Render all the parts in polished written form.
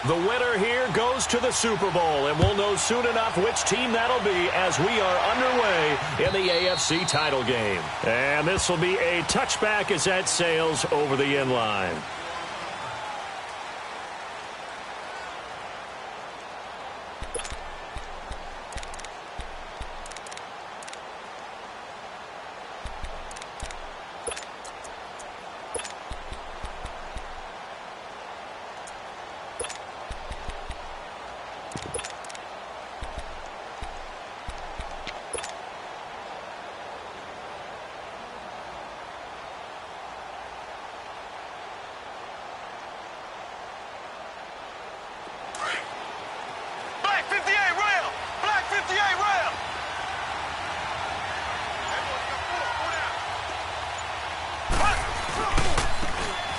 The winner here goes to the Super Bowl, and we'll know soon enough which team that'll be as we are underway in the AFC title game. And this will be a touchback as that sails over the end line.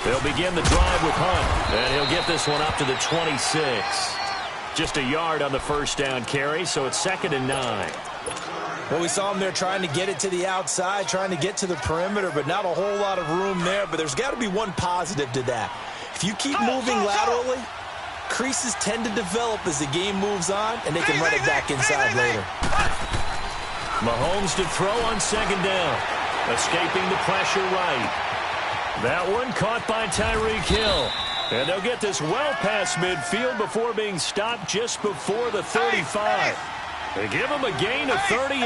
They'll begin the drive with Hunt, and he'll get this one up to the 26. Just a yard on the first down carry, so it's 2nd and 9. Well, we saw him there trying to get it to the outside, trying to get to the perimeter, but not a whole lot of room there. But there's got to be one positive to that. If you keep moving laterally, creases tend to develop as the game moves on, and they can run it back inside later. Mahomes to throw on 2nd down, escaping the pressure right. That one caught by Tyreek Hill. And they'll get this well past midfield before being stopped just before the 35. They give him a gain of 38.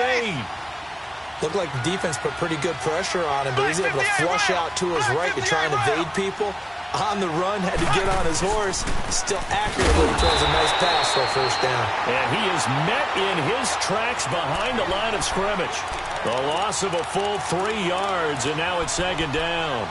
Looked like the defense put pretty good pressure on him, but he's able to flush out to his right to try and evade people. On the run, had to get on his horse. Still accurately throws a nice pass for a first down. And he is met in his tracks behind the line of scrimmage. The loss of a full 3 yards, and now it's 2nd down.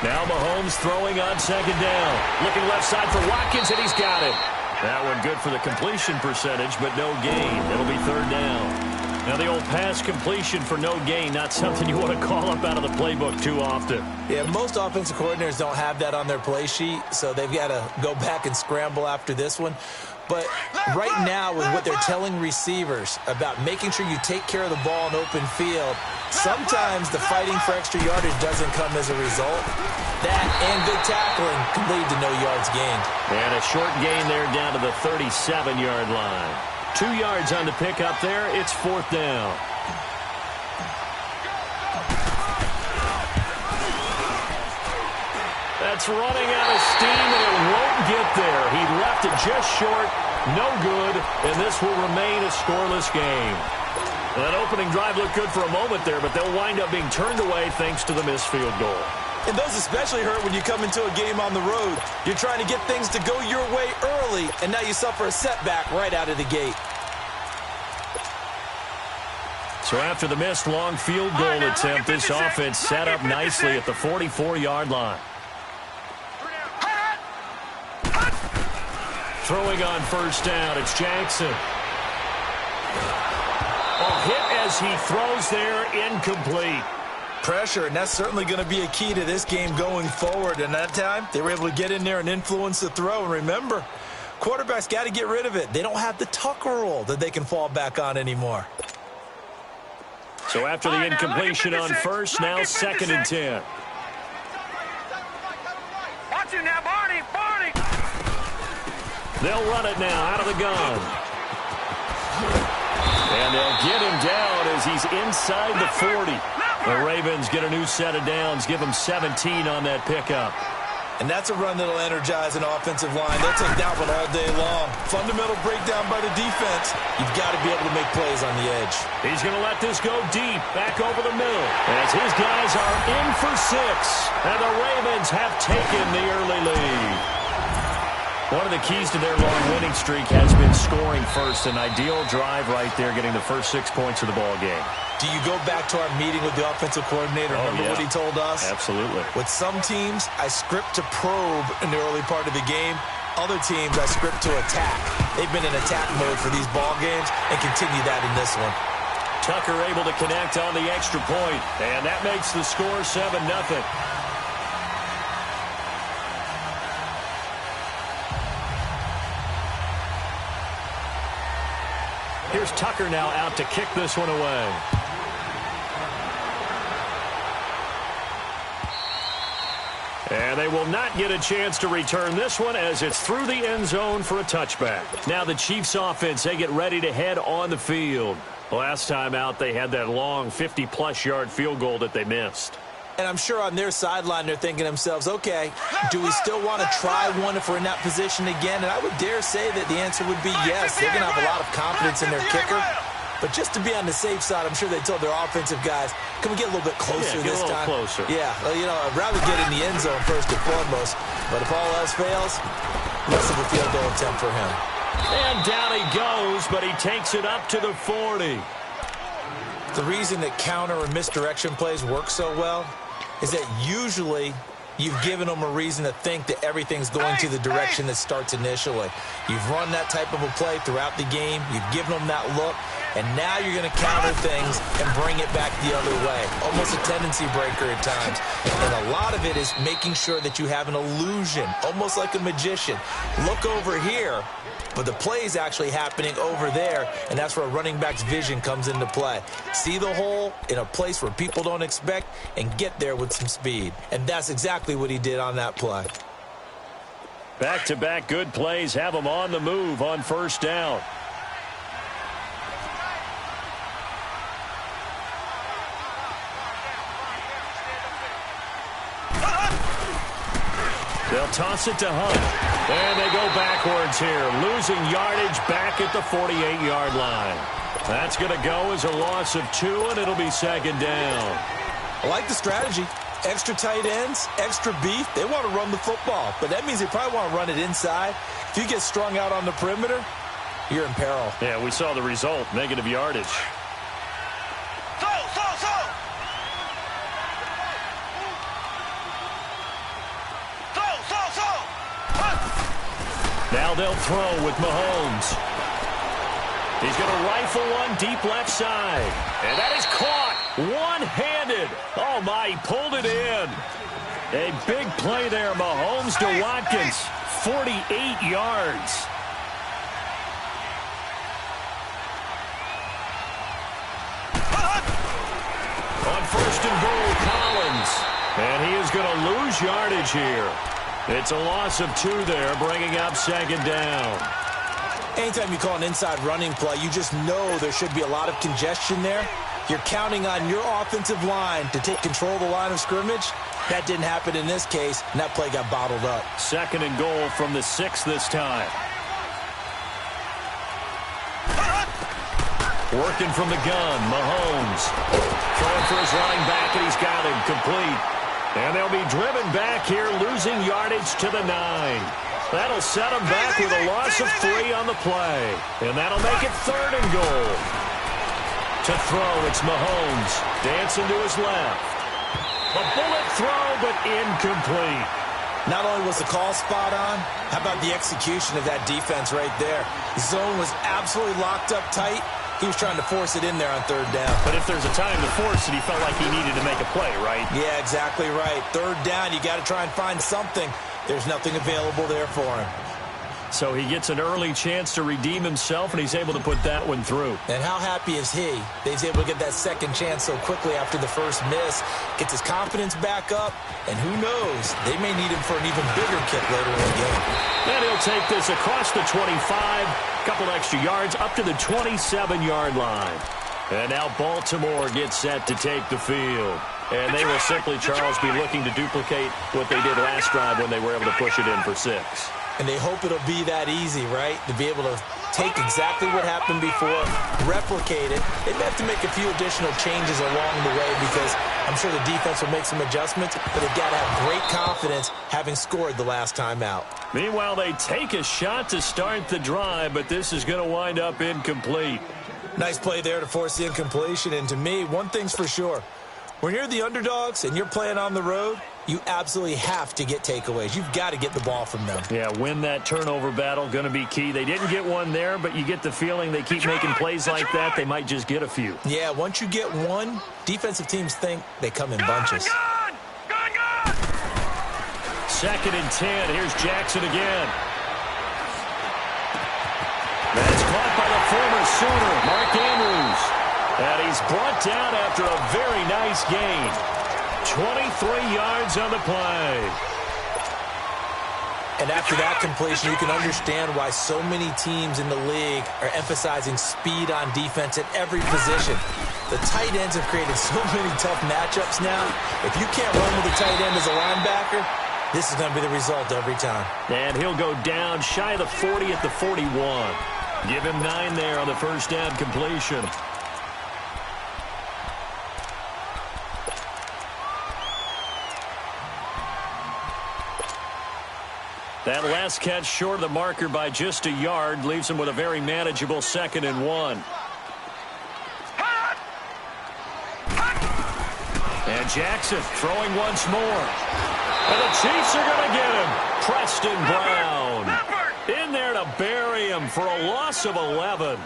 Now Mahomes throwing on 2nd down. Looking left side for Watkins, and he's got it. That one good for the completion percentage, but no gain. It'll be 3rd down. Now the old pass completion for no gain, not something you want to call up out of the playbook too often. Yeah, most offensive coordinators don't have that on their play sheet, so they've got to go back and scramble after this one. But right now, with what they're telling receivers about making sure you take care of the ball in open field, sometimes the fighting for extra yardage doesn't come as a result. That and good tackling can lead to no yards gained. And a short gain there down to the 37-yard line. 2 yards on the pickup there. It's 4th down. That's running out of steam, and it won't get there. He left it just short, no good, and this will remain a scoreless game. That opening drive looked good for a moment there, but they'll wind up being turned away thanks to the missed field goal. And those especially hurt when you come into a game on the road. You're trying to get things to go your way early, and now you suffer a setback right out of the gate. So after the missed long field goal attempt, this offense set up nicely at the 44-yard line. Throwing on 1st down, it's Jackson. Hit as he throws there, incomplete. Pressure, and that's certainly going to be a key to this game going forward. And that time, they were able to get in there and influence the throw. And remember, quarterbacks got to get rid of it. They don't have the Tucker rule that they can fall back on anymore. So after the incompletion on 1st, now 2nd and 10. Watch it now, Barney. They'll run it now out of the gun. And they'll get him down as he's inside the 40. The Ravens get a new set of downs, give them 17 on that pickup. And that's a run that'll energize an offensive line. They'll take that one all day long. Fundamental breakdown by the defense. You've got to be able to make plays on the edge. He's going to let this go deep, back over the middle, as his guys are in for 6. And the Ravens have taken the early lead. One of the keys to their long winning streak has been scoring first. An ideal drive right there, getting the first 6 points of the ball game. Do you go back to our meeting with the offensive coordinator? Remember what he told us? Absolutely. With some teams, I script to probe in the early part of the game. Other teams, I script to attack. They've been in attack mode for these ball games and continue that in this one. Tucker able to connect on the extra point, and that makes the score 7-0. Here's Tucker now out to kick this one away. And they will not get a chance to return this one as it's through the end zone for a touchback. Now the Chiefs offense, they get ready to head on the field. Last time out, they had that long 50-plus yard field goal that they missed. And I'm sure on their sideline they're thinking to themselves, okay, do we still want to try one if we're in that position again? And I would dare say that the answer would be yes. They're going to have a lot of confidence in their kicker. But just to be on the safe side, I'm sure they told their offensive guys, can we get a little bit closer this time? Closer. Yeah, well, you know, I'd rather get in the end zone first and foremost. But if all else fails, less of a field goal attempt for him. And down he goes, but he takes it up to the 40. The reason that counter or misdirection plays work so well is that usually you've given them a reason to think that everything's going to the direction that starts initially. You've run that type of a play throughout the game. You've given them that look. And now you're going to counter things and bring it back the other way. Almost a tendency breaker at times. And a lot of it is making sure that you have an illusion, almost like a magician. Look over here, but the play's actually happening over there, and that's where a running back's vision comes into play. See the hole in a place where people don't expect and get there with some speed. And that's exactly what he did on that play. Back-to-back good plays have him on the move on first down. They'll toss it to Hunt. And they go backwards here, losing yardage back at the 48-yard line. That's going to go as a loss of 2, and it'll be second down. I like the strategy. Extra tight ends, extra beef. They want to run the football, but that means they probably want to run it inside. If you get strung out on the perimeter, you're in peril. Yeah, we saw the result, negative yardage. Now they'll throw with Mahomes. He's going to rifle one deep left side. And that is caught one-handed. Oh, my, he pulled it in. A big play there, Mahomes to Watkins. 48 yards. On first and goal, Collins. And he is going to lose yardage here. It's a loss of 2 there, bringing up second down. Anytime you call an inside running play, you just know there should be a lot of congestion there. You're counting on your offensive line to take control of the line of scrimmage. That didn't happen in this case, and that play got bottled up. Second and goal from the 6 this time. Working from the gun, Mahomes. Throwing for his running back, and he's got him complete. And they'll be driven back here, losing yardage to the 9. That'll set them back with a loss of 3 on the play. And that'll make it third and goal. To throw, it's Mahomes. Dancing to his left. A bullet throw, but incomplete. Not only was the call spot on, how about the execution of that defense right there? The zone was absolutely locked up tight. He was trying to force it in there on third down. But if there's a time to force it, he felt like he needed to make a play, right? Yeah, exactly right. Third down, you got to try and find something. There's nothing available there for him. So he gets an early chance to redeem himself, and he's able to put that one through. And how happy is he that he's able to get that second chance so quickly after the first miss? Gets his confidence back up, and who knows, they may need him for an even bigger kick later in the game. And he'll take this across the 25, couple extra yards up to the 27-yard line. And now Baltimore gets set to take the field. And they will simply, Charles, be looking to duplicate what they did last drive when they were able to push it in for 6. And they hope it'll be that easy, right? To be able to take exactly what happened before, replicate it. They may have to make a few additional changes along the way because I'm sure the defense will make some adjustments, but they've got to have great confidence having scored the last time out. Meanwhile, they take a shot to start the drive, but this is going to wind up incomplete. Nice play there to force the incompletion. And to me, one thing's for sure. When you're the underdogs and you're playing on the road, you absolutely have to get takeaways. You've got to get the ball from them. Yeah, win that turnover battle, going to be key. They didn't get one there, but you get the feeling they keep making plays like that, they might just get a few. Yeah, once you get one, defensive teams think they come in bunches. Second and 10. Here's Jackson again. That's caught by the former Sooner, Mark Andrews. And he's brought down after a very nice gain. 23 yards on the play. And after that completion, you can understand why so many teams in the league are emphasizing speed on defense at every position. The tight ends have created so many tough matchups now. If you can't run with a tight end as a linebacker, this is going to be the result every time. And he'll go down shy of the 40 at the 41. Give him 9 there on the first down completion. That last catch short of the marker by just a yard leaves him with a very manageable 2nd and 1. And Jackson throwing once more. And the Chiefs are going to get him. Preston Brown in there to bury him for a loss of 11.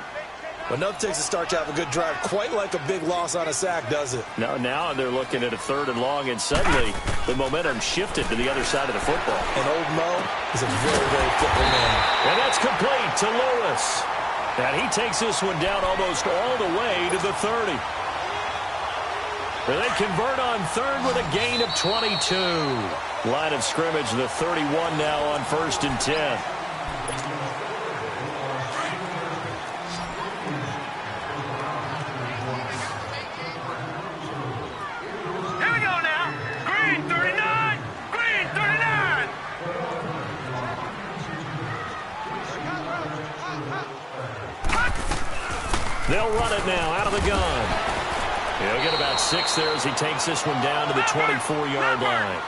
Well, nothing takes a start to have a good drive quite like a big loss on a sack, does it? No, now they're looking at a 3rd and long, and suddenly the momentum shifted to the other side of the football. And old Mo is a very, very football man. And that's complete to Lewis. And he takes this one down almost all the way to the 30. And they convert on 3rd with a gain of 22. Line of scrimmage, the 31 now on 1st and 10. They'll run it now out of the gun. He'll get about 6 there as he takes this one down to the 24-yard line.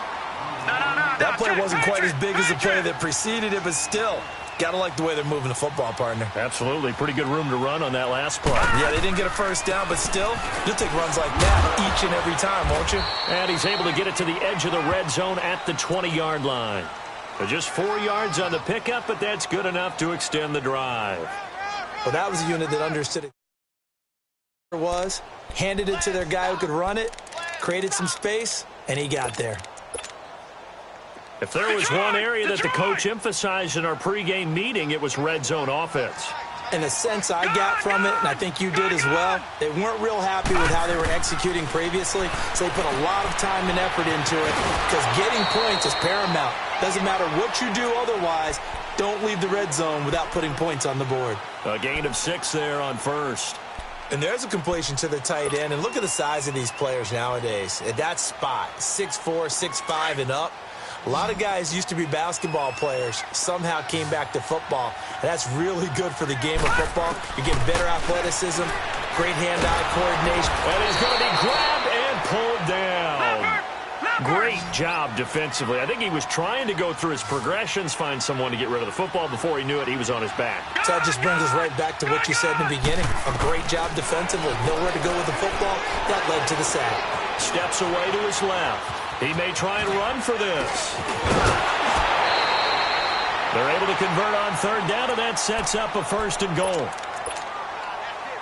That play wasn't quite as big as the play that preceded it, but still, got to like the way they're moving the football, partner. Absolutely. Pretty good room to run on that last play. Yeah, they didn't get a first down, but still, you'll take runs like that each and every time, won't you? And he's able to get it to the edge of the red zone at the 20-yard line. So just 4 yards on the pickup, but that's good enough to extend the drive. Well, that was a unit that understood it. Handed it to their guy who could run it, created some space, and he got there. If there was one area that the coach emphasized in our pregame meeting, it was red zone offense. And the sense I got from it, and I think you did as well, they weren't real happy with how they were executing previously, so they put a lot of time and effort into it because getting points is paramount. Doesn't matter what you do otherwise, don't leave the red zone without putting points on the board. A gain of 6 there on 1st. And there's a completion to the tight end. And look at the size of these players nowadays. At that spot, 6'4", 6'5", and up. A lot of guys used to be basketball players, somehow came back to football. And that's really good for the game of football. You're getting better athleticism, great hand-eye coordination. And he's going to be grabbed and pulled down. Great job defensively. I think he was trying to go through his progressions, find someone to get rid of the football. Before he knew it, he was on his back. So that just brings us right back to what you said in the beginning. A great job defensively. Nowhere to go with the football. That led to the sack. Steps away to his left. He may try and run for this. They're able to convert on 3rd down, and that sets up a 1st and goal.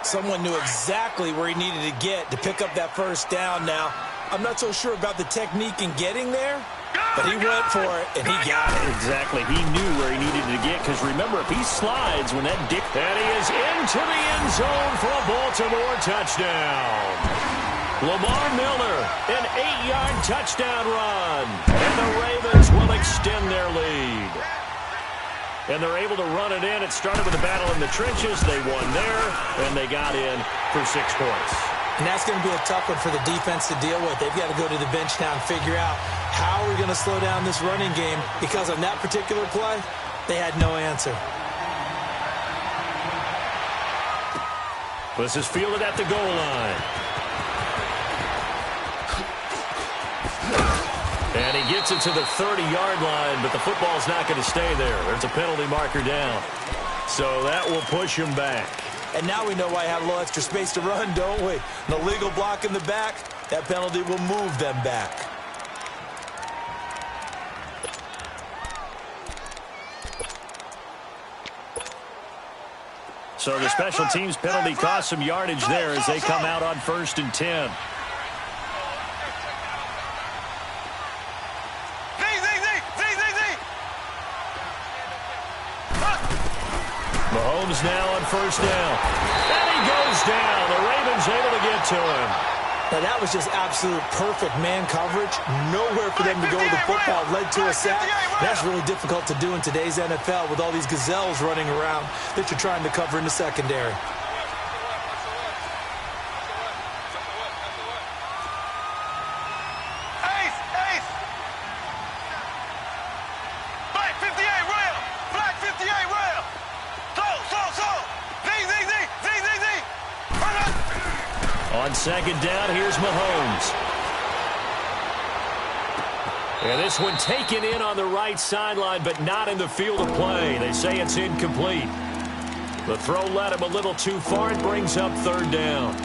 Someone knew exactly where he needed to get to pick up that 1st down now. I'm not so sure about the technique in getting there, but he went for it, and he got it. Exactly. He knew where he needed to get, because remember, if he slides when that dip, and he is into the end zone for a Baltimore touchdown. Lamar Miller, an 8-yard touchdown run, and the Ravens will extend their lead. And they're able to run it in. It started with a battle in the trenches. They won there, and they got in for 6 points. And that's going to be a tough one for the defense to deal with. They've got to go to the bench now and figure out how we're going to slow down this running game, because on that particular play, they had no answer. This is fielded at the goal line. And he gets it to the 30-yard line, but the football's not going to stay there. There's a penalty marker down. So that will push him back. And now we know why I have a little extra space to run, don't we? An illegal block in the back, that penalty will move them back. So the special teams penalty cost some yardage there as they come out on 1st and 10. Mahomes now on 1st down. And he goes down. The Ravens able to get to him. Now, that was just absolute perfect man coverage. Nowhere for them to go with the football. Led to a sack. That's really difficult to do in today's NFL with all these gazelles running around that you're trying to cover in the secondary. On 2nd down, here's Mahomes. And this one taken in on the right sideline, but not in the field of play. They say it's incomplete. The throw led him a little too far. It brings up 3rd down.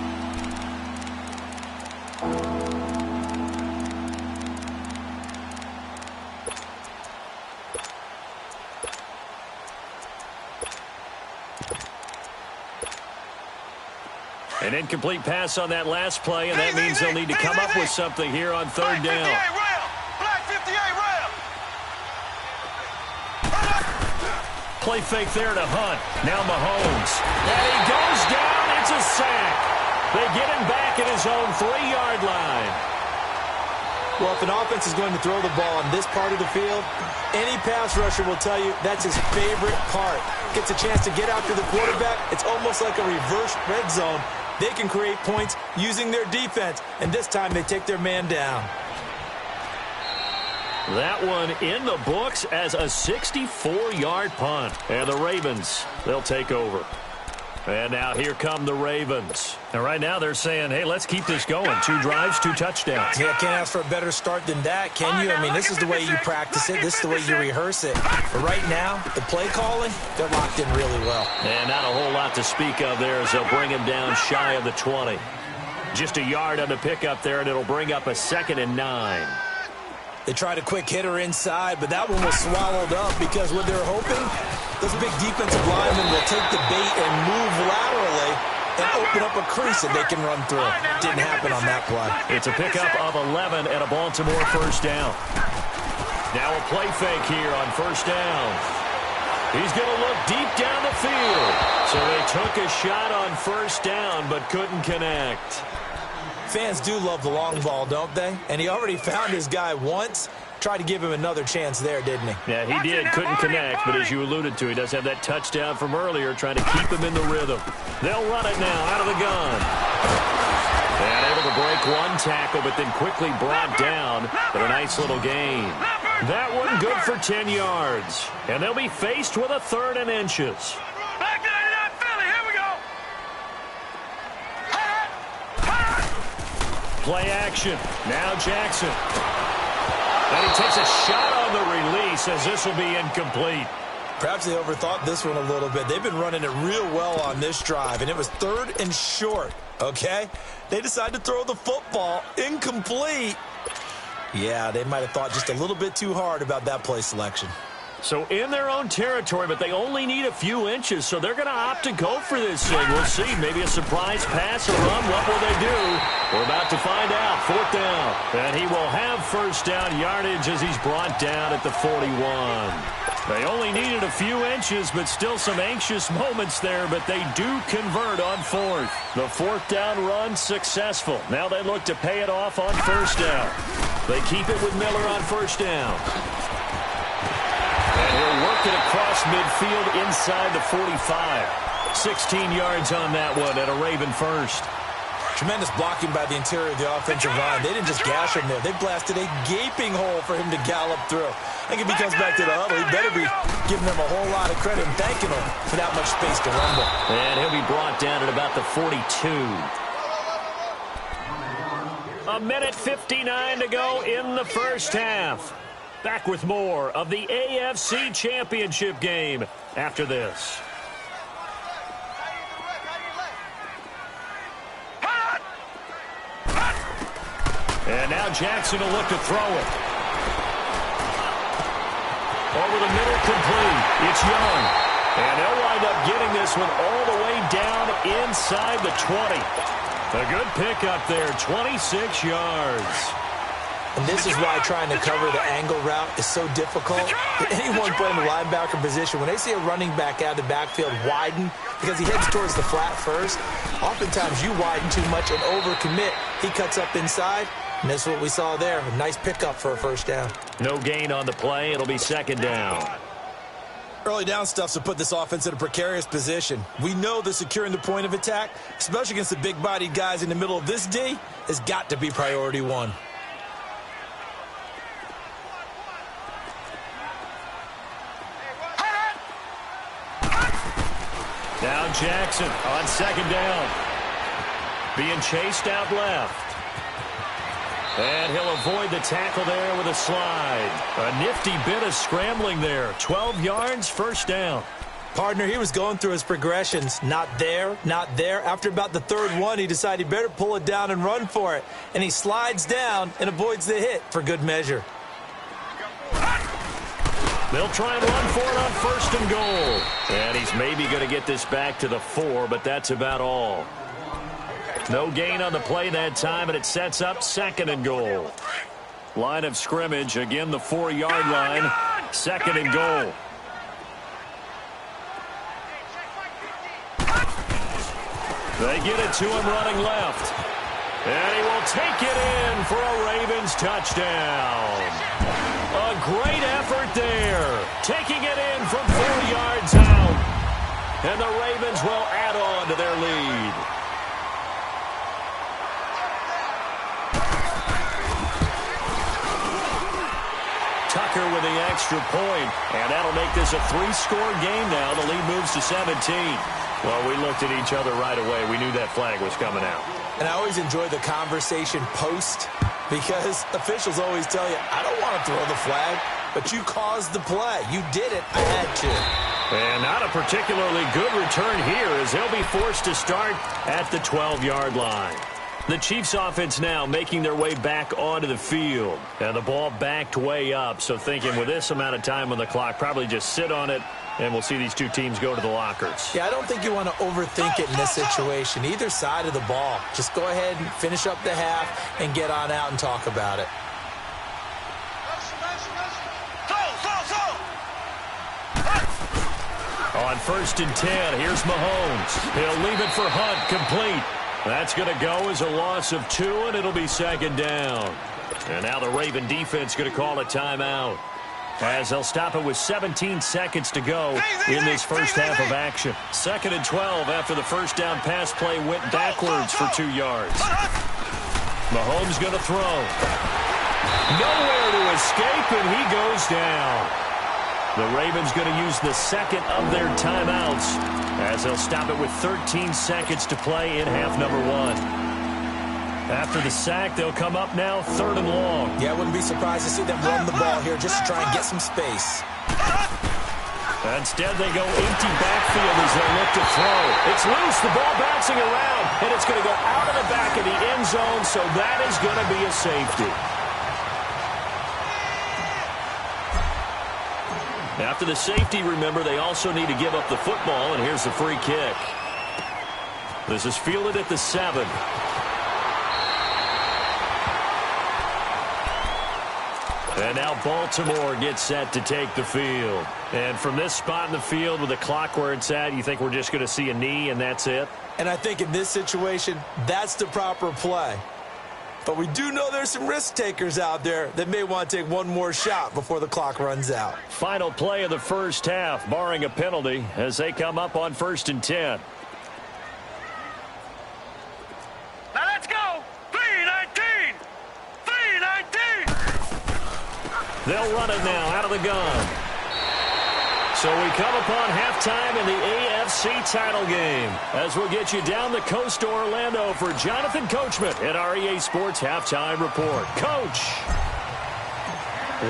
An incomplete pass on that last play, and that means they'll need to come up with something here on 3rd down. Play fake there to Hunt. Now Mahomes. And he goes down. It's a sack. They get him back at his own 3-yard line. Well, if an offense is going to throw the ball on this part of the field, any pass rusher will tell you that's his favorite part. Gets a chance to get after the quarterback. It's almost like a reverse red zone. They can create points using their defense, and this time they take their man down. That one in the books as a 64-yard punt. And the Ravens, they'll take over. And now here come the Ravens. And right now they're saying, hey, let's keep this going. 2 drives, 2 touchdowns. Yeah, can't ask for a better start than that, can you? I mean, this is the way you practice it. This is the way you rehearse it. But right now, the play calling, they're locked in really well. And not a whole lot to speak of there as they'll bring him down shy of the 20. Just a yard on the pickup there, and it'll bring up a 2nd and 9. They tried a quick hitter inside, but that one was swallowed up because what they're hoping, those big defensive linemen will take the bait and move laterally and open up a crease that they can run through. Didn't happen on that play. It's a pickup of 11 and a Baltimore 1st down. Now a play fake here on 1st down. He's going to look deep down the field. So they took a shot on 1st down but couldn't connect. Fans do love the long ball, don't they? And he already found his guy once. Tried to give him another chance there, didn't he? Yeah, he did. Couldn't connect, but as you alluded to, he does have that touchdown from earlier, trying to keep him in the rhythm. They'll run it now out of the gun. And able to break one tackle, but then quickly brought down. But a nice little gain. That one good for 10 yards. And they'll be faced with a 3rd and inches. Play action. Now Jackson. And he takes a shot on the release as this will be incomplete. Perhaps they overthought this one a little bit. They've been running it real well on this drive, and it was 3rd and short, okay? They decided to throw the football incomplete. Yeah, they might have thought just a little bit too hard about that play selection. So in their own territory, but they only need a few inches, so they're going to opt to go for this thing. We'll see. Maybe a surprise pass or run. What will they do? We're about to find out. 4th down. And he will have 1st down yardage as he's brought down at the 41. They only needed a few inches, but still some anxious moments there, but they do convert on 4th. The 4th down run successful. Now they look to pay it off on 1st down. They keep it with Miller on 1st down. And he'll work it across midfield inside the 45. 16 yards on that one at a Raven 1st. Tremendous blocking by the interior of the offensive line. They didn't just gash him there. They blasted a gaping hole for him to gallop through. I think if he comes back to the huddle, he better be giving them a whole lot of credit and thanking them for that much space to rumble. And he'll be brought down at about the 42. 1:59 to go in the first half. Back with more of the AFC Championship game after this. And now Jackson will look to throw it. Over the middle, complete. It's Young. And they'll wind up getting this one all the way down inside the 20. A good pickup there, 26 yards. And this is why trying to cover the angle route is so difficult. Anyone playing the linebacker position, when they see a running back out of the backfield widen because he heads towards the flat first, oftentimes you widen too much and overcommit. He cuts up inside, and that's what we saw there. A nice pickup for a first down. No gain on the play. It'll be second down. Early down stuff's to put this offense in a precarious position. We know that securing the point of attack, especially against the big-bodied guys in the middle of this D, has got to be priority one. Now Jackson on second down. Being chased out left. And he'll avoid the tackle there with a slide. A nifty bit of scrambling there. 12 yards, first down. Partner, he was going through his progressions. Not there, not there. After about the third one, he decided he better pull it down and run for it. And he slides down and avoids the hit for good measure. They'll try and run for it on first and goal. And he's maybe going to get this back to the 4, but that's about all. No gain on the play that time, and it sets up second and goal. Line of scrimmage, again the 4-yard line. Second and goal. They get it to him running left. And he will take it in for a Ravens touchdown. A great effort there. Taking it in from 4 yards out. And the Ravens will add on to their lead. Tucker with the extra point. And that'll make this a 3-score game now. The lead moves to 17. Well, we looked at each other right away. We knew that flag was coming out. And I always enjoy the conversation post because officials always tell you, I don't want to throw the flag, but you caused the play. You did it. I had to. And not a particularly good return here as they'll be forced to start at the 12-yard line. The Chiefs offense now making their way back onto the field. And the ball backed way up, so thinking with this amount of time on the clock, probably just sit on it, and we'll see these two teams go to the lockers. Yeah, I don't think you want to overthink it in this situation. Either side of the ball. Just go ahead and finish up the half and get on out and talk about it. On first and 10, here's Mahomes. He'll leave it for Hunt, complete. That's going to go as a loss of 2, and it'll be second down. And now the Raven defense going to call a timeout, as they'll stop it with 17 seconds to go in this first half of action. Second and 12 after the first down pass play went backwards for 2 yards. Mahomes going to throw. Nowhere to escape, and he goes down. The Ravens going to use the second of their timeouts, as they'll stop it with 13 seconds to play in half number 1. After the sack, they'll come up now third and long. Yeah, I wouldn't be surprised to see them run the ball here just to try and get some space. Instead, they go empty backfield as they look to throw. It's loose, the ball bouncing around, and it's going to go out of the back of the end zone, so that is going to be a safety. After the safety, remember, they also need to give up the football, and here's the free kick. This is fielded at the 7. And now Baltimore gets set to take the field. And from this spot in the field with the clock where it's at, you think we're just going to see a knee and that's it? And I think in this situation, that's the proper play. But we do know there's some risk takers out there that may want to take one more shot before the clock runs out. Final play of the first half, barring a penalty, as they come up on first and 10. They'll run it now out of the gun. So we come upon halftime in the AFC title game as we'll get you down the coast to Orlando for Jonathan Coachman at our EA Sports Halftime Report. Coach!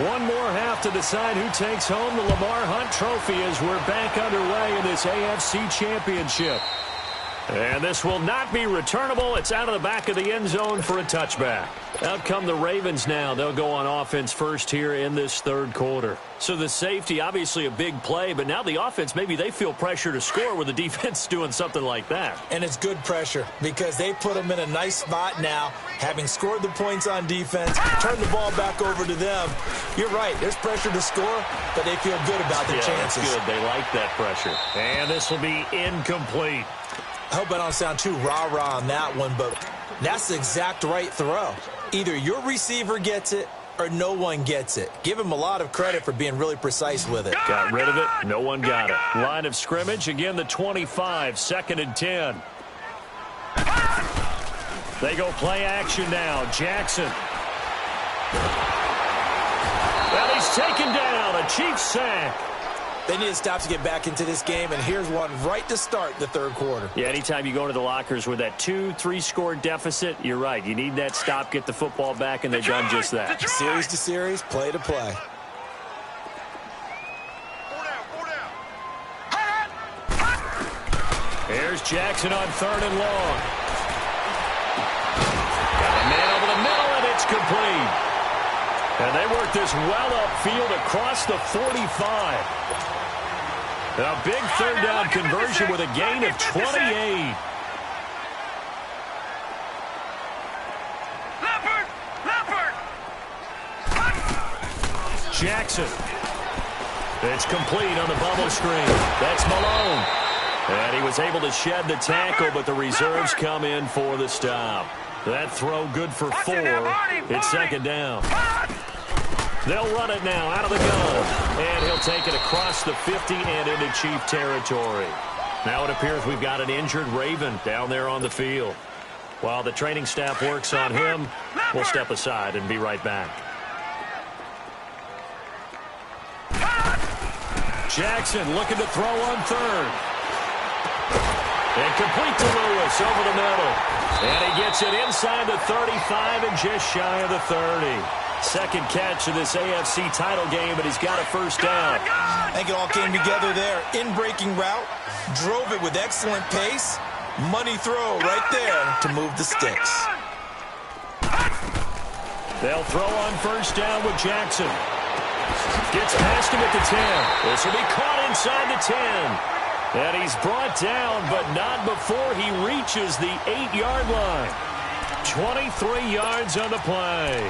One more half to decide who takes home the Lamar Hunt Trophy as we're back underway in this AFC Championship. And this will not be returnable. It's out of the back of the end zone for a touchback. Out come the Ravens now. They'll go on offense first here in this third quarter. So the safety, obviously a big play, but now the offense, maybe they feel pressure to score with the defense doing something like that. And it's good pressure because they put them in a nice spot now, having scored the points on defense, turn the ball back over to them. You're right, there's pressure to score, but they feel good about their chances. That's good. They like that pressure. And this will be incomplete. I hope I don't sound too rah-rah on that one, but that's the exact right throw. Either your receiver gets it or no one gets it. Give him a lot of credit for being really precise with it. Got rid of it. No one got it. Line of scrimmage. Again, the 25. 2nd and 10. They go play action now. Jackson. Well, he's taken down. A Chiefs sack. They need to stop to get back into this game, and here's one right to start the third quarter. Yeah, anytime you go into the lockers with that 2-3 score deficit, you're right. You need that stop, get the football back, and they've done just that. Series to series, play to play. Here's Jackson on 3rd and long. Got a man over the middle, and it's complete. And they work this well upfield across the 45. A big third down conversion with a gain of 28. Jackson. It's complete on the bubble screen. That's Malone. And he was able to shed the tackle, but the reserves come in for the stop. That throw good for 4. It's 2nd down. They'll run it now out of the gun. And he'll take it across the 50 and into Chief territory. Now it appears we've got an injured Raven down there on the field. While the training staff works on him, we'll step aside and be right back. Jackson looking to throw on 3rd. And complete to Lewis over the middle. And he gets it inside the 35 and just shy of the 30. Second catch of this AFC title game, but he's got a first down. I think it all came together there. In-breaking route, drove it with excellent pace. Money throw right there to move the sticks. They'll throw on first down with Jackson. Gets past him at the 10. This will be caught inside the 10. And he's brought down, but not before he reaches the 8-yard line. 23 yards on the play.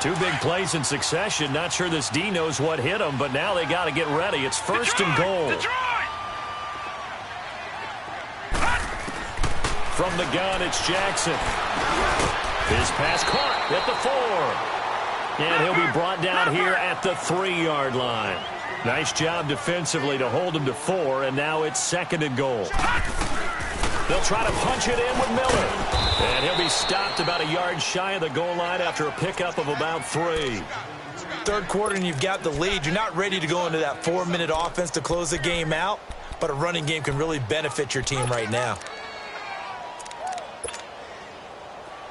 Two big plays in succession. Not sure this D knows what hit him, but now they got to get ready. It's 1st and goal. From the gun, it's Jackson. His pass caught at the 4. And he'll be brought down here at the 3-yard line. Nice job defensively to hold him to 4, and now it's 2nd and goal. They'll try to punch it in with Miller. And he'll be stopped about a yard shy of the goal line after a pickup of about 3. Third quarter and you've got the lead. You're not ready to go into that 4-minute offense to close the game out, but a running game can really benefit your team right now.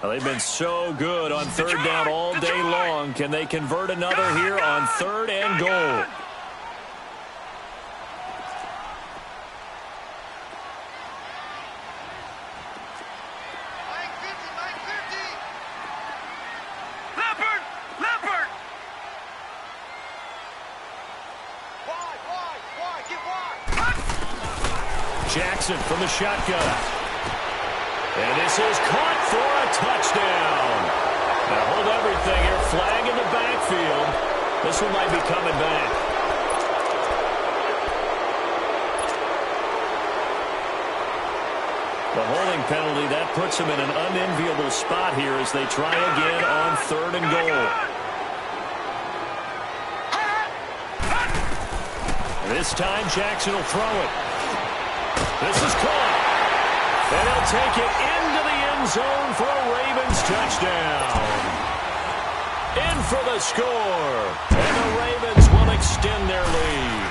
Well, they've been so good on 3rd down all day long. Can they convert another here on 3rd and goal? Jackson from the shotgun. And this is caught for a touchdown. Now hold everything here. Flag in the backfield. This one might be coming back. The holding penalty, that puts him in an unenviable spot here as they try again on 3rd and goal. This time Jackson will throw it. This is caught. And he'll take it into the end end zone for a Ravens touchdown. In for the score. And the Ravens will extend their lead.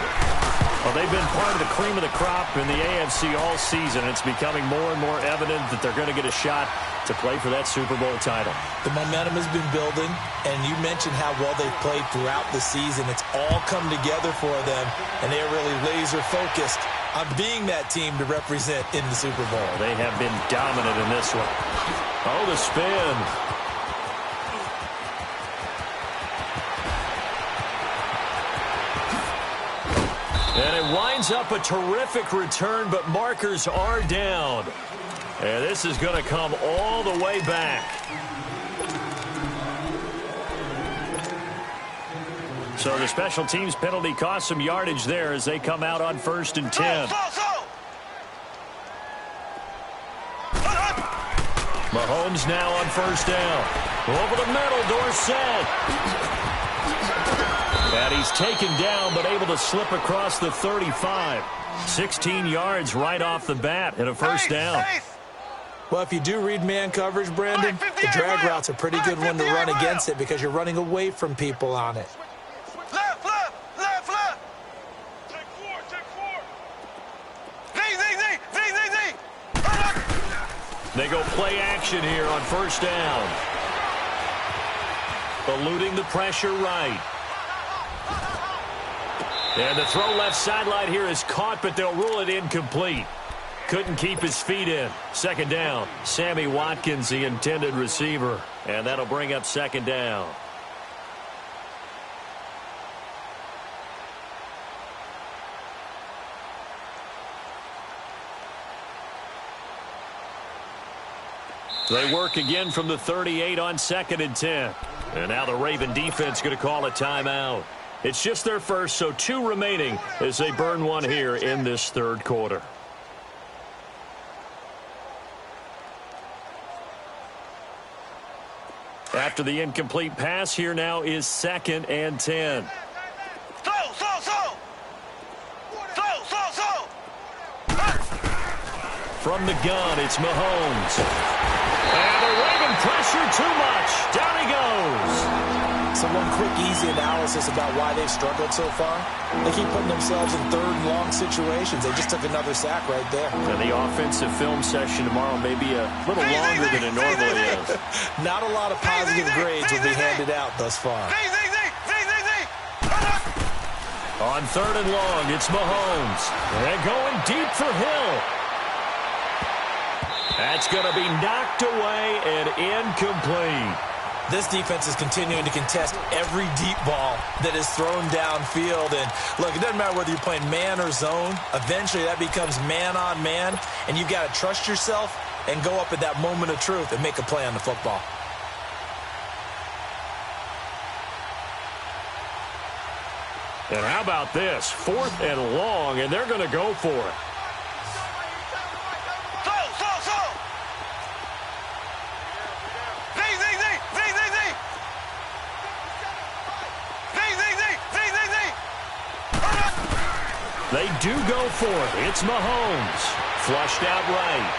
Well, they've been part of the cream of the crop in the AFC all season. It's becoming more and more evident that they're going to get a shot to play for that Super Bowl title. The momentum has been building, and you mentioned how well they've played throughout the season. It's all come together for them, and they're really laser-focused on being that team to represent in the Super Bowl. They have been dominant in this one. Oh, the spin. And it winds up a terrific return, but markers are down. And this is going to come all the way back. So the special teams penalty cost some yardage there as they come out on 1st and 10. Mahomes now on 1st down. Over the middle, Dorsett. And he's taken down, but able to slip across the 35. 16 yards right off the bat and a 1st down. Well, if you do read man coverage, Brandon, the drag route's a pretty good one to run against it because you're running away from people on it. Left. Take four. Z. They go play action here on 1st down. Eluding the pressure right. And the throw left sideline here is caught, but they'll rule it incomplete. Couldn't keep his feet in. 2nd down. Sammy Watkins, the intended receiver. And that'll bring up 2nd down. They work again from the 38 on 2nd and 10. And now the Raven defense going to call a timeout. It's just their first, so 2 remaining as they burn one here in this 3rd quarter. After the incomplete pass, here now is 2nd and 10. From the gun, it's Mahomes. And the Raven pressure too much. Down he goes. So one quick, easy analysis about why they've struggled so far. They keep putting themselves in 3rd and long situations. They just took another sack right there. And the offensive film session tomorrow may be a little longer than it normally is. Not a lot of positive grades will be handed out thus far. On 3rd and long, it's Mahomes. And going deep for Hill. That's going to be knocked away and incomplete. This defense is continuing to contest every deep ball that is thrown downfield. And, look, it doesn't matter whether you're playing man or zone. Eventually, that becomes man on man, and you've got to trust yourself and go up at that moment of truth and make a play on the football. And how about this? 4th and long, and they're going to go for it. They do go for it. It's Mahomes. Flushed out right.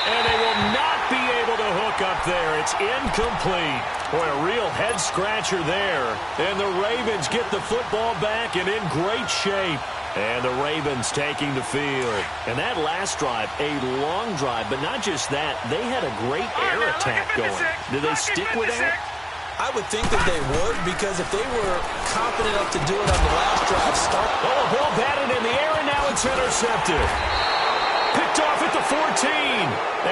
And they will not be able to hook up there. It's incomplete. Boy, a real head-scratcher there. And the Ravens get the football back and in great shape. And the Ravens taking the field. And that last drive, a long drive, but not just that. They had a great air attack going. Did they stick with that? I would think that they would, because if they were confident enough to do it on the last drive, Oh, a ball batted in the air, and now it's intercepted. Picked off at the 14.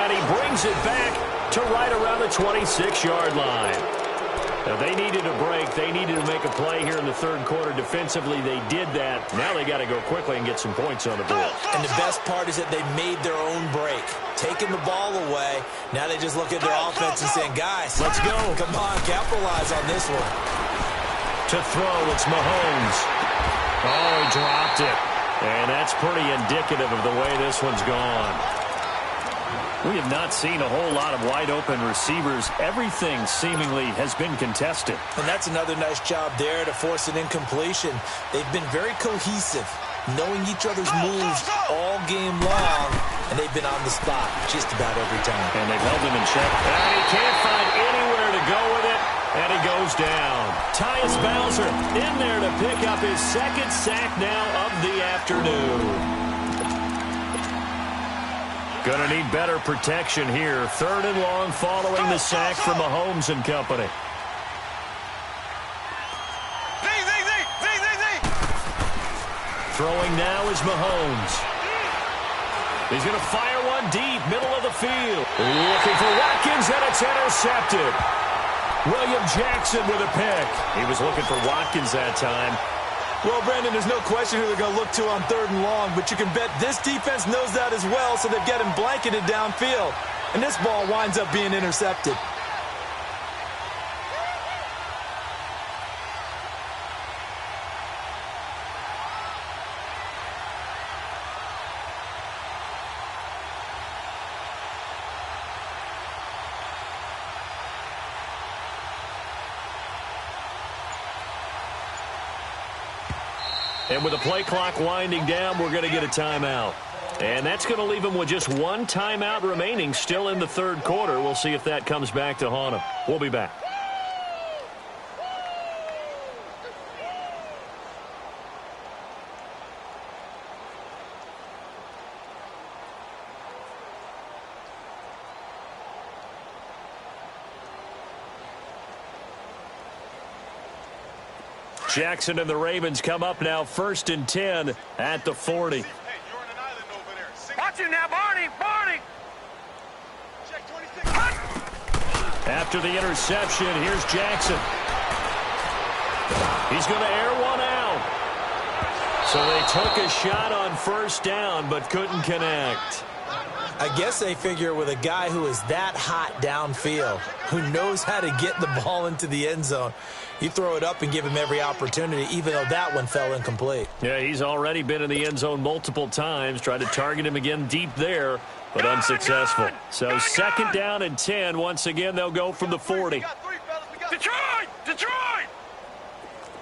And he brings it back to right around the 26-yard line. Now, they needed a break. They needed to make a play here in the 3rd quarter. Defensively, they did that. Now they got to go quickly and get some points on the board. And the best part is that they made their own break. Taking the ball away. Now they just look at their offense and saying, guys, let's go. Come on, capitalize on this one. To throw, it's Mahomes. Oh, he dropped it. And that's pretty indicative of the way this one's gone. We have not seen a whole lot of wide-open receivers. Everything seemingly has been contested. And that's another nice job there to force an incompletion. They've been very cohesive, knowing each other's moves all game long, and they've been on the spot just about every time. And they've held him in check. And he can't find anywhere to go with it, and he goes down. Tyus Bowser in there to pick up his second sack now of the afternoon. Going to need better protection here. 3rd and long following the sack from Mahomes and company. Throwing now is Mahomes. He's going to fire one deep, middle of the field. Looking for Watkins, and it's intercepted. William Jackson with a pick. He was looking for Watkins that time. Well, Brandon, there's no question who they're going to look to on 3rd and long, but you can bet this defense knows that as well, so they've got him blanketed downfield. And this ball winds up being intercepted. And with the play clock winding down, we're going to get a timeout. And that's going to leave him with just one timeout remaining still in the 3rd quarter. We'll see if that comes back to haunt him. We'll be back. Jackson and the Ravens come up now 1st and 10 at the 40. Hey, you're on an island over there. Watch him now, Barney! Barney! Check 26. After the interception, here's Jackson. He's going to air one out. So they took a shot on 1st down, but couldn't connect. I guess they figure with a guy who is that hot downfield, who knows how to get the ball into the end zone, you throw it up and give him every opportunity, even though that one fell incomplete. Yeah, he's already been in the end zone multiple times, tried to target him again deep there, but unsuccessful. So 2nd down and 10. Once again, they'll go from the 40. Detroit! Detroit!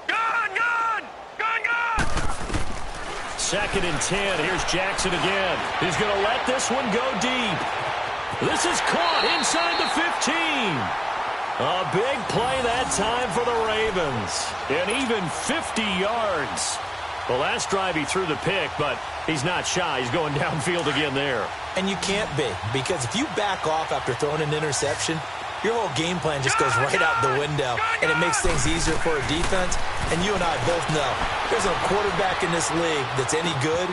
Gun! Gun! Gun! Gun! 2nd and 10. Here's Jackson again. He's going to let this one go deep. This is caught inside the 15. A big play that time for the Ravens. And even 50 yards. The last drive he threw the pick, but he's not shy. He's going downfield again there. And you can't be, because if you back off after throwing an interception, your whole game plan just goes right out the window, and it makes things easier for a defense. And you and I both know there's a quarterback in this league that's any good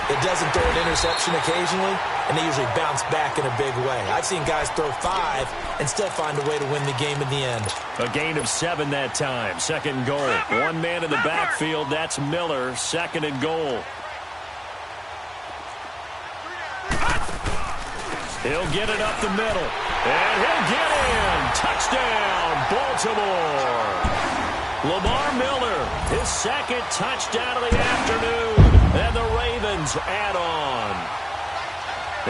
that doesn't throw an interception occasionally, and they usually bounce back in a big way. I've seen guys throw 5 and still find a way to win the game in the end. A gain of 7 that time. 2nd and goal. One man in the backfield. That's Miller. 2nd and goal. He'll get it up the middle. And he'll get in. Touchdown, Baltimore. Lamar Miller, his 2nd touchdown of the afternoon. And the Ravens add on.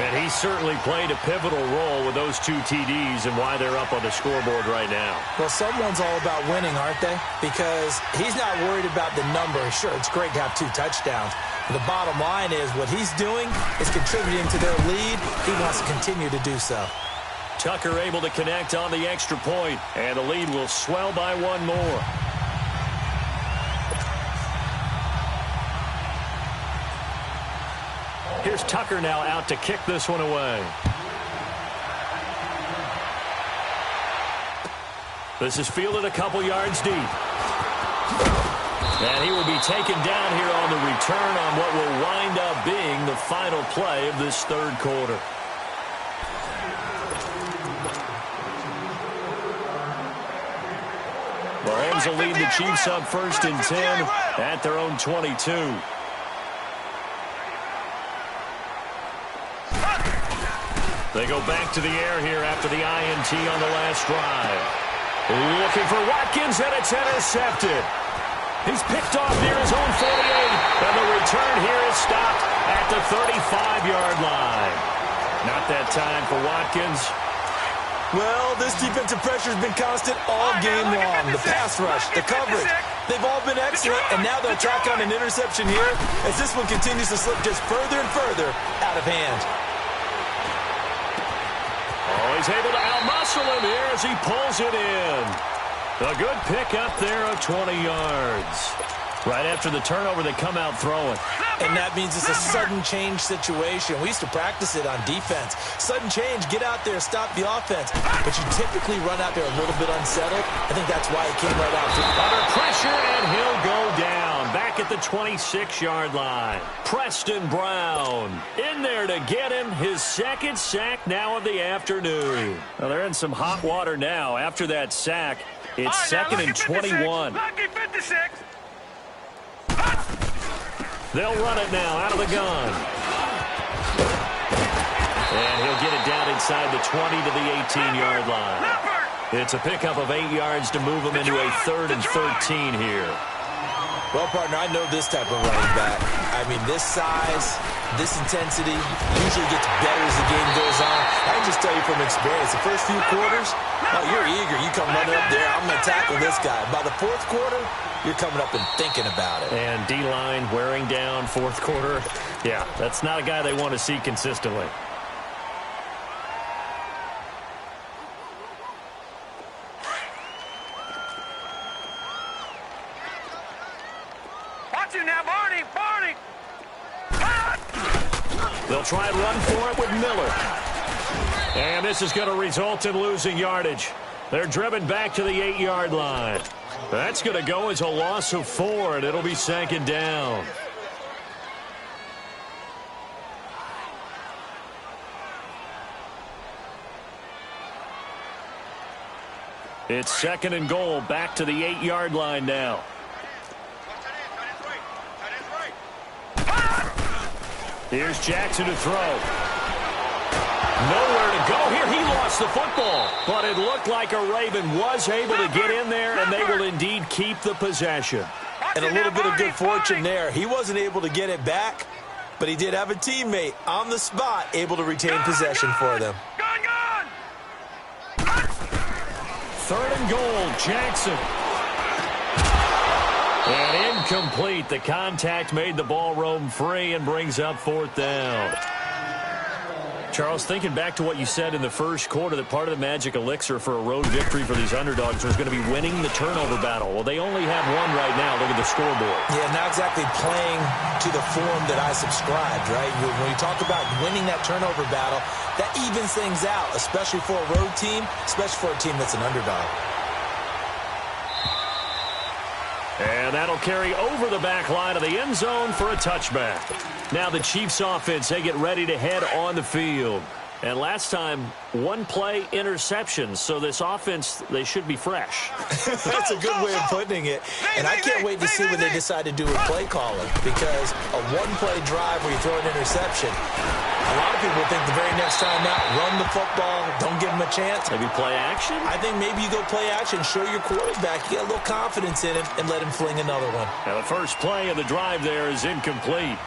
And he certainly played a pivotal role with those 2 TDs and why they're up on the scoreboard right now. Well, someone's all about winning, aren't they? Because he's not worried about the number. Sure, it's great to have 2 touchdowns. But the bottom line is what he's doing is contributing to their lead. He wants to continue to do so. Tucker able to connect on the extra point, and the lead will swell by 1 more. Here's Tucker now out to kick this one away. This is fielded a couple yards deep. And he will be taken down here on the return on what will wind up being the final play of this 3rd quarter. Mahomes will lead the Chiefs up 1st and 10 at their own 22. They go back to the air here after the INT on the last drive. Looking for Watkins, and it's intercepted. He's picked off near his own 48, and the return here is stopped at the 35-yard line. Not that time for Watkins. Well, this defensive pressure has been constant all game long. The pass rush, the coverage, they've all been excellent, and now they'll tack on an interception here as this one continues to slip just further and further out of hand. he's able to outmuscle him here as he pulls it in. A good pickup there of 20 yards. Right after the turnover, they come out throwing. And that means it's a sudden change situation. We used to practice it on defense. Sudden change, get out there, stop the offense. But you typically run out there a little bit unsettled. I think that's why he came right out. Under pressure, and he'll go down. Back at the 26-yard line. Preston Brown in there to get him. His second sack now of the afternoon. Well, they're in some hot water now. After that sack, it's second and 21. Lucky 56. They'll run it now out of the gun. And he'll get it down inside the 20 to the 18-yard line. It's a pickup of 8 yards to move him into a 3rd and 13 here. Well, partner, I know this type of running back. I mean, this size, this intensity usually gets better as the game goes on. I can just tell you from experience, the first few quarters, oh, you're eager. You come running up there, I'm going to tackle this guy. By the fourth quarter, you're coming up and thinking about it. And D-line wearing down fourth quarter. Yeah, that's not a guy they want to see consistently. Watch him now, Barney. Barney. They'll try and run for it with Miller. And this is going to result in losing yardage. They're driven back to the 8-yard line. That's going to go as a loss of 4, and it'll be 2nd down. It's 2nd and goal, back to the 8-yard line now. Here's Jackson to throw. Nowhere to go here. He lost the football. But it looked like a Raven was able to get in there, and they will indeed keep the possession. And a little bit of good fortune there. He wasn't able to get it back, but he did have a teammate on the spot able to retain possession for them. 3rd and goal, Jackson. And incomplete. The contact made the ball roam free and brings up 4th down. Charles, thinking back to what you said in the first quarter, that part of the magic elixir for a road victory for these underdogs was going to be winning the turnover battle. Well, they only have one right now. Look at the scoreboard. Yeah, not exactly playing to the form that I subscribed, right? When you talk about winning that turnover battle, that evens things out, especially for a road team, especially for a team that's an underdog. And that'll carry over the back line of the end zone for a touchback. Now the Chiefs offense, they get ready to head on the field. And last time, 1-play interceptions. So this offense, they should be fresh. That's a good way of putting it. And I can't wait to see when they decide to do a play calling. Because a 1-play drive where you throw an interception, a lot of people think the very next time out, run the football, don't give them a chance. Maybe play action? I think maybe you go play action, show your quarterback, you get a little confidence in him, and let him fling another one. Now the first play of the drive there is incomplete.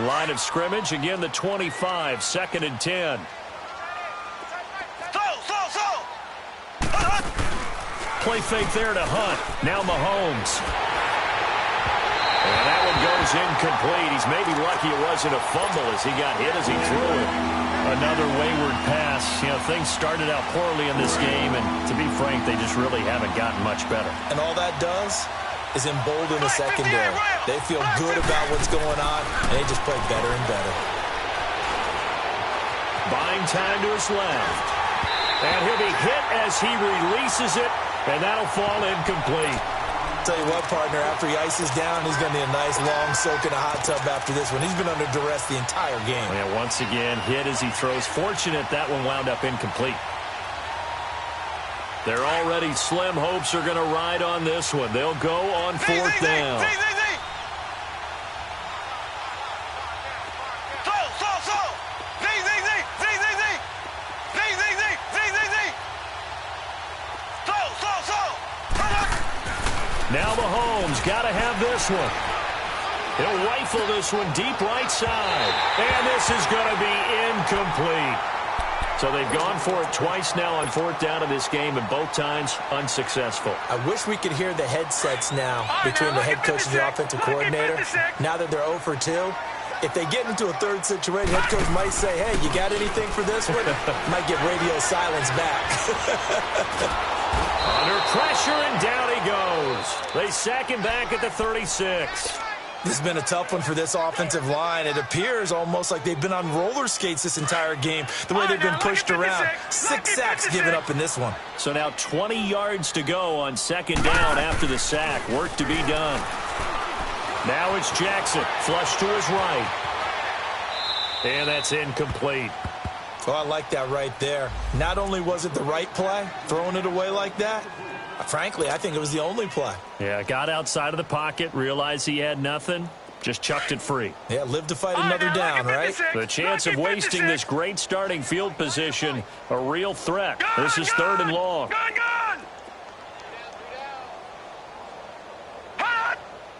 Line of scrimmage, again the 25, 2nd and 10. Play fake there to Hunt. Now Mahomes. And that one goes incomplete. He's maybe lucky it wasn't a fumble as he got hit as he threw it. Another wayward pass. You know, things started out poorly in this game, and to be frank, they just really haven't gotten much better. And all that does is embolden the secondary. They feel good about what's going on, and they just play better and better. Buying time to his left. And he'll be hit as he releases it, and that'll fall incomplete. Tell you what, partner, after he ices down, he's going to need a nice long soak in a hot tub after this one. He's been under duress the entire game. And once again, hit as he throws. Fortunate that one wound up incomplete. Their already slim hopes are going to ride on this one. They'll go on 4th down. Now Mahomes got to have this one. He'll rifle this one deep right side. And this is going to be incomplete. So they've gone for it twice now on 4th down of this game, and both times unsuccessful. I wish we could hear the headsets now between the head coach and the offensive coordinator. Now that they're 0 for 2, If they get into a third situation, head coach might say, hey, you got anything for this one? Might get radio silence back. Under pressure, and down he goes. They sack him back at the 36. This has been a tough one for this offensive line. It appears almost like they've been on roller skates this entire game, the way they've been pushed around. 6 sacks given up in this one. So now 20 yards to go on second down after the sack. Work to be done. Now it's Jackson, flush to his right. And that's incomplete. Oh, I like that right there. Not only was it the right play, throwing it away like that, frankly, I think it was the only play. Yeah, got outside of the pocket, realized he had nothing, just chucked it free. Yeah, live to fight another down, right? The chance of wasting this great starting field position, a real threat. This is 3rd and long. Gun! Hot! Gun!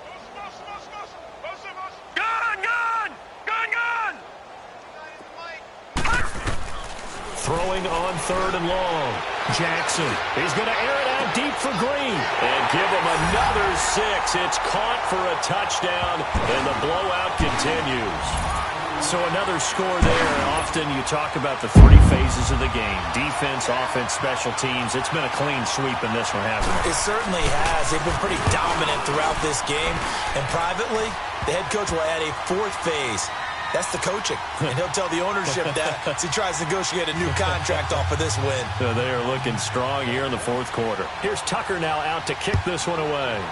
Throwing on 3rd and long. Jackson, he's going to air it out deep for Green. And give him another 6. It's caught for a touchdown, and the blowout continues. So another score there. Often you talk about the 3 phases of the game. Defense, offense, special teams. It's been a clean sweep in this one, hasn't it? It certainly has. They've been pretty dominant throughout this game. And privately, the head coach will add a 4th phase. That's the coaching. And he'll tell the ownership that as he tries to negotiate a new contract off of this win. So they are looking strong here in the 4th quarter. Here's Tucker now out to kick this one away.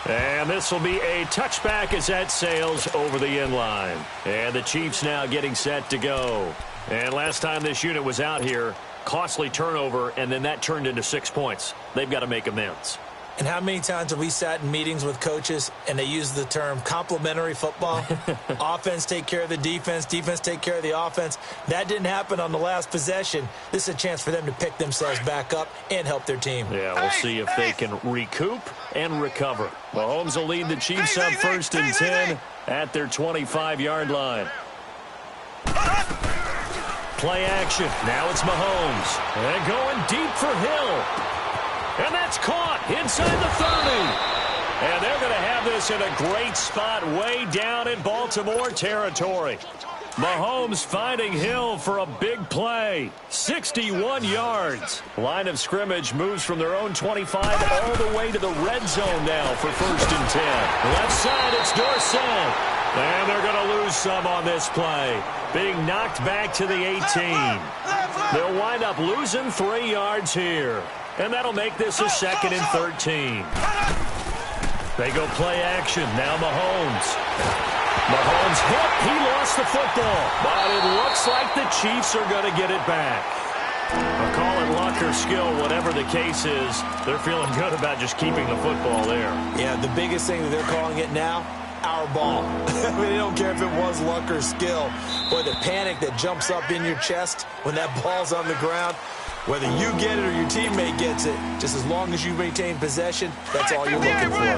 And this will be a touchback as that sails over the end line. And the Chiefs now getting set to go. And last time this unit was out here, costly turnover, and then that turned into 6 points. They've got to make amends. And how many times have we sat in meetings with coaches and they use the term complementary football? Offense take care of the defense, defense take care of the offense. That didn't happen on the last possession. This is a chance for them to pick themselves back up and help their team. Yeah, we'll see if they can recoup and recover. Mahomes will lead the Chiefs up 1st and 10 at their 25-yard line. Play action. Now it's Mahomes. And going deep for Hill. And that's caught inside the 30. And they're going to have this in a great spot way down in Baltimore territory. Mahomes finding Hill for a big play. 61 yards. Line of scrimmage moves from their own 25 all the way to the red zone now for 1st and 10. Left side, it's Dorsett. And they're going to lose some on this play. Being knocked back to the 18. They'll wind up losing 3 yards here. And that'll make this a 2nd and 13. They go play action. Now Mahomes. Mahomes hit. He lost the football. But it looks like the Chiefs are going to get it back. I'll call it luck or skill, whatever the case is. They're feeling good about just keeping the football there. Yeah, the biggest thing that they're calling it now, our ball. I mean, they don't care if it was luck or skill. Boy, the panic that jumps up in your chest when that ball's on the ground, whether you get it or your teammate gets it, just as long as you maintain possession, that's all you're looking for.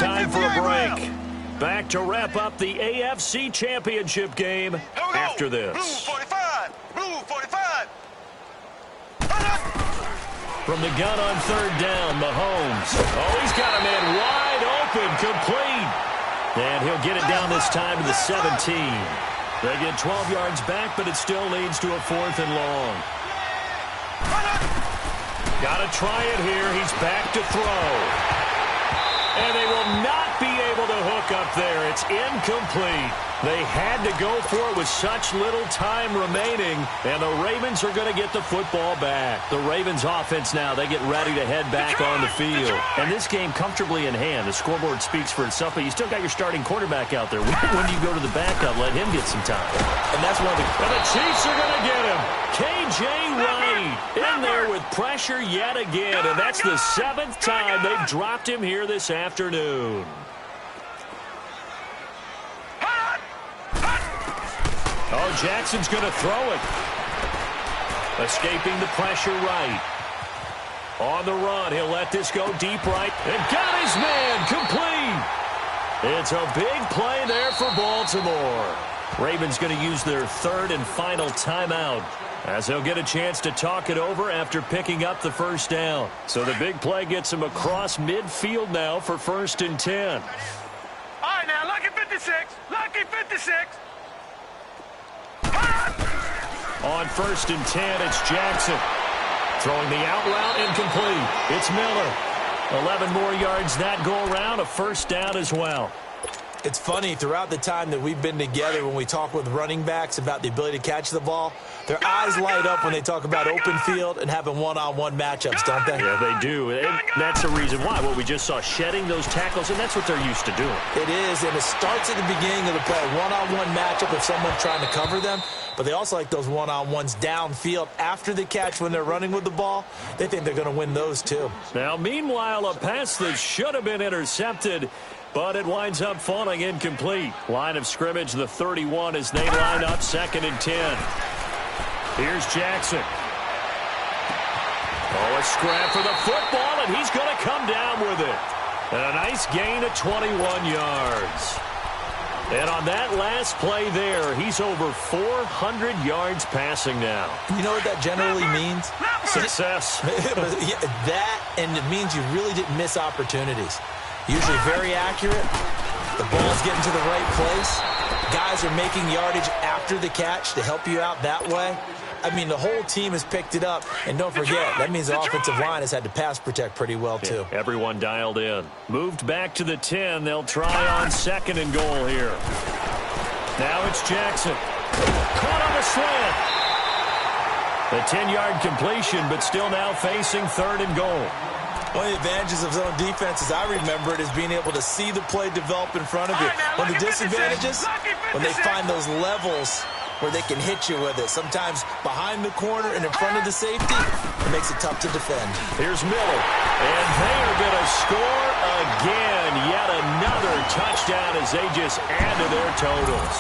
Time for a break. Back to wrap up the AFC Championship game after this. Blue 45! Blue 45! From the gun on 3rd down, Mahomes. Oh, he's got a man wide open, complete. And he'll get it down this time to the 17. They get 12 yards back, but it still leads to a 4th and long. Got to try it here. He's back to throw. And they will not be able to hook up there. It's incomplete. They had to go for it with such little time remaining, and the Ravens are going to get the football back. The Ravens offense now, they get ready to head back on the field. And this game comfortably in hand. The scoreboard speaks for itself, but you still got your starting quarterback out there. When do you go to the backup? Let him get some time. And that's one of the... And the Chiefs are going to get him. K.J. Wright in there with pressure yet again, and that's the 7th time they've dropped him here this afternoon. Oh, Jackson's going to throw it. Escaping the pressure right. On the run, he'll let this go deep right. And got his man complete. It's a big play there for Baltimore. Ravens going to use their 3rd and final timeout. as they'll get a chance to talk it over after picking up the first down. So the big play gets him across midfield now for 1st and 10. All right, now, lucky 56. Lucky 56. On 1st and 10, it's Jackson. Throwing the out route incomplete. It's Miller. 11 more yards that go around, a first down as well. It's funny, throughout the time that we've been together, when we talk with running backs about the ability to catch the ball, their eyes light up when they talk about open field and having one-on-one matchups, don't they? Yeah, they do. And that's the reason why. What we just saw, shedding those tackles, and that's what they're used to doing. It is, and it starts at the beginning of the play, a one-on-one matchup if someone's trying to cover them. But they also like those one-on-ones downfield after the catch when they're running with the ball. They think they're going to win those, too. Now, meanwhile, a pass that should have been intercepted, but it winds up falling incomplete. Line of scrimmage, the 31, as they line up 2nd and 10. Here's Jackson. Oh, a scrap for the football, and he's going to come down with it. And a nice gain of 21 yards. And on that last play there, he's over 400 yards passing now. You know what that generally means? Success. That, and it means you really didn't miss opportunities. Usually very accurate. The ball's getting to the right place. Guys are making yardage after the catch to help you out that way. I mean, the whole team has picked it up. And don't forget, that means the offensive line has had to pass protect pretty well, too. Yeah, everyone dialed in. Moved back to the 10. They'll try on 2nd and goal here. Now it's Jackson. Caught on the slant. The 10-yard completion, but still now facing 3rd and goal. One of the advantages of zone defense, as I remember it, is being able to see the play develop in front of you. One of the disadvantages, when they find those levels where they can hit you with it. Sometimes behind the corner and in front of the safety, it makes it tough to defend. Here's Miller, and they are going to score again. Yet another touchdown as they just add to their totals.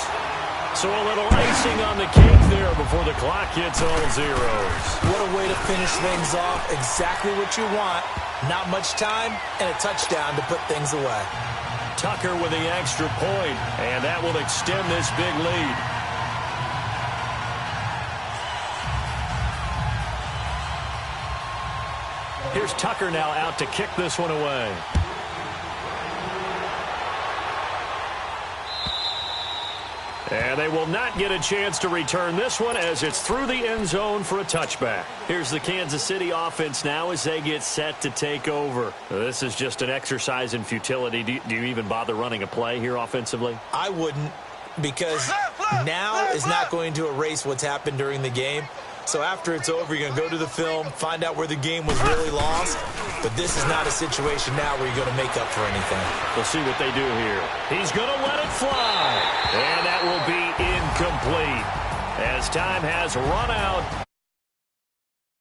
So a little icing on the cake there before the clock hits all zeros. What a way to finish things off. Exactly what you want. Not much time and a touchdown to put things away. Tucker with the extra point, and that will extend this big lead. Here's Tucker now out to kick this one away. And they will not get a chance to return this one as it's through the end zone for a touchback. Here's the Kansas City offense now as they get set to take over. This is just an exercise in futility. Do you even bother running a play here offensively? I wouldn't, because now is not going to erase what's happened during the game. So after it's over, you're going to go to the film, find out where the game was really lost. But this is not a situation now where you're going to make up for anything. We'll see what they do here. He's going to let it fly. And that will be incomplete as time has run out.